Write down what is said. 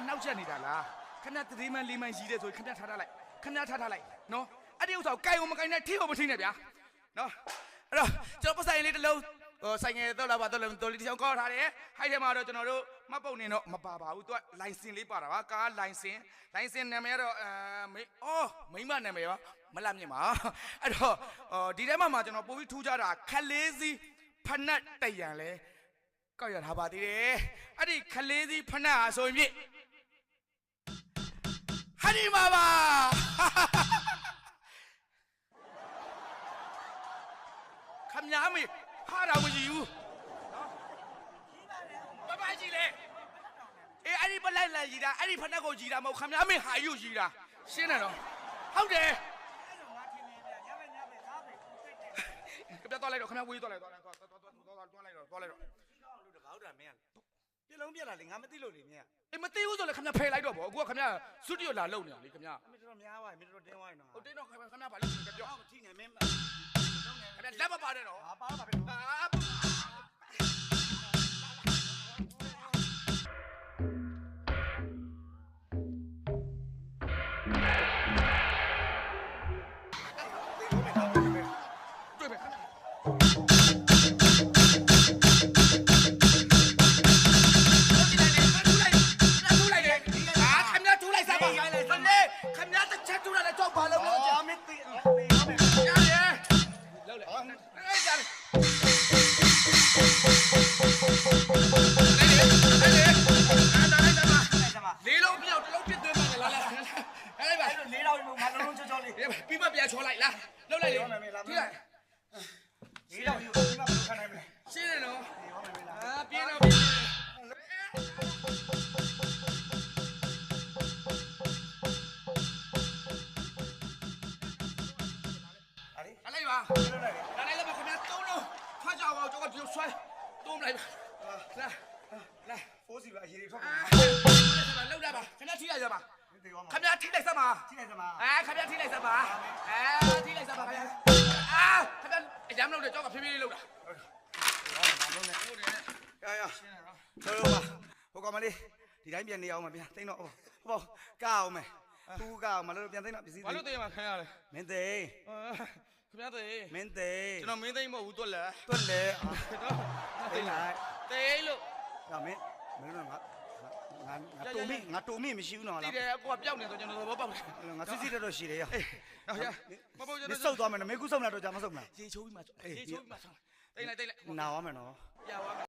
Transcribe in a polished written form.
နောက်ချက်နေတာလားခဏ3မှန်4မှန်ရီးတယ်ဆိုခဏထားလိုက်ခဏထားလိုက်နော်အဲ့ဒီဥစ္စာကိုကိုင်ကိုမကိုင်နဲ့ထိကိုမထိနဲ့ဗျာနော်အဲ့တော့ကျွန်တော်ပတ်ဆိုင်လေးတစ်လုံးဆိုင်ငယ်တော့လာပါတော့တော်လေးတစ်ချောင်းကောက်ထားတယ်ဟိုက်ထဲမှာတော့ကျွန်တော်တို့မှတ်ပုံနေတော့မပါပါဘူးသူကလိုင်စင်လေးပါတာပါကားလိုင်စင်နာမည်ကတော့မိမနာမည်ရောမလှမြင်ပါအဲ့တော့ဒီထဲမှာကျွန်တော်ပို့ပြီးထူးကြတာခလေးစီးဖနက်တရံလဲကောက်ရထားပါသေးတယ်အဲ့ဒီခလေးစီးဖနက်ဟာဆိုရင်ဟာဒီမှာပါခမညာမေဟာတော်မရှိဘူးနော်ဘာကြီးလဲအဲ့ဒီပလိုက်လာကြီးတာအဲ့ဒီဖနက်ကိုကြီးတာမဟုတ်ခမညာမေဟာယူကြီးတာရှင်းတယ်နော်ဟုတ်တယ်ခမညာတော့လိုက်တော့ခမညာဝေးတော့လိုက်တော့သွားလိုက်တော့လို့တကောက်တာမင်းပြလုံးပြလာလေငါမသိလို့လေမင်းအေးမသိဘူးဆိုလေခမညာဖယ်လိုက်တော့ဗောအခုကခမညာစွတ်တီကိုလာလုံနေတာလေခမညာမင်းတော်များပါမင်းတော်တင်းသွားရင်တော့ဟုတ်တင်းတော့ခမညာဘာလို့လဲပြောမထိနဲ့မင်းခမညာလက်မပါတယ်တော့ဟာပါပါပဲပြီးမှပြန်ချောလိုက်လားလှုပ်လိုက်လေထိလိုက်ဒီတော့ယူပြီးမှဘယ်လိုခံနိုင်မလဲရှင်းတယ်နော်ပြင်းတော့အားလေလိုက်ပါလိုက်လည်းပါခင်ဗျာသုံးလုံးထွက်ကြအောင်ကျွန်တော်ပြုတ်ဆွဲသုံးလိုက်လာဖိုးစီပါအရေးတွေထွက်ပါလှုပ်တာပါခင်ဗျာထိလိုက်ကြပါခင်ဗျာထိလိုက်စမ်းပါထိလိုက်စမ်းပါခင်ဗျာထိလိုက်စမ်းပါထိလိုက်စမ်းပါခင်ဗျာခင်ဗျာအရမ်းလို့ကြောက်ကဖြည်းဖြည်းလေးလှုပ်တာရပါဟိုကောင်မလေးဒီတိုင်းပြန်နေအောင်မပြန်သိတော့ဟောကားအောင်မယ်သူကားအောင်မလို့ပြန်သိတော့ပစ္စည်းဘာလို့သိရမှာခံရလဲမင်းသိခင်ဗျာသိမင်းသိကျွန်တော်မင်းသိမဟုတ်ဘူးတွက်လဲသိလိုက်သိလို့ရမင်းတော့ငါတူမမရှိဘူးနော်လားဒီတယ်ကိုကပျောက်နေတော့ကျွန်တော်သဘောပေါက်တယ်ငါစစ်စစ်တော့ရှိတယ်ရမပေါ့ကျွန်တော်စုပ်သွားမယ်နော်မင်းကူးစုပ်လာတော့ကြာမစုပ်မလားရေချိုးပြီးမှရေချိုးပြီးမှတိတ်လိုက်နာဝမယ်နော်ပြသွားမယ်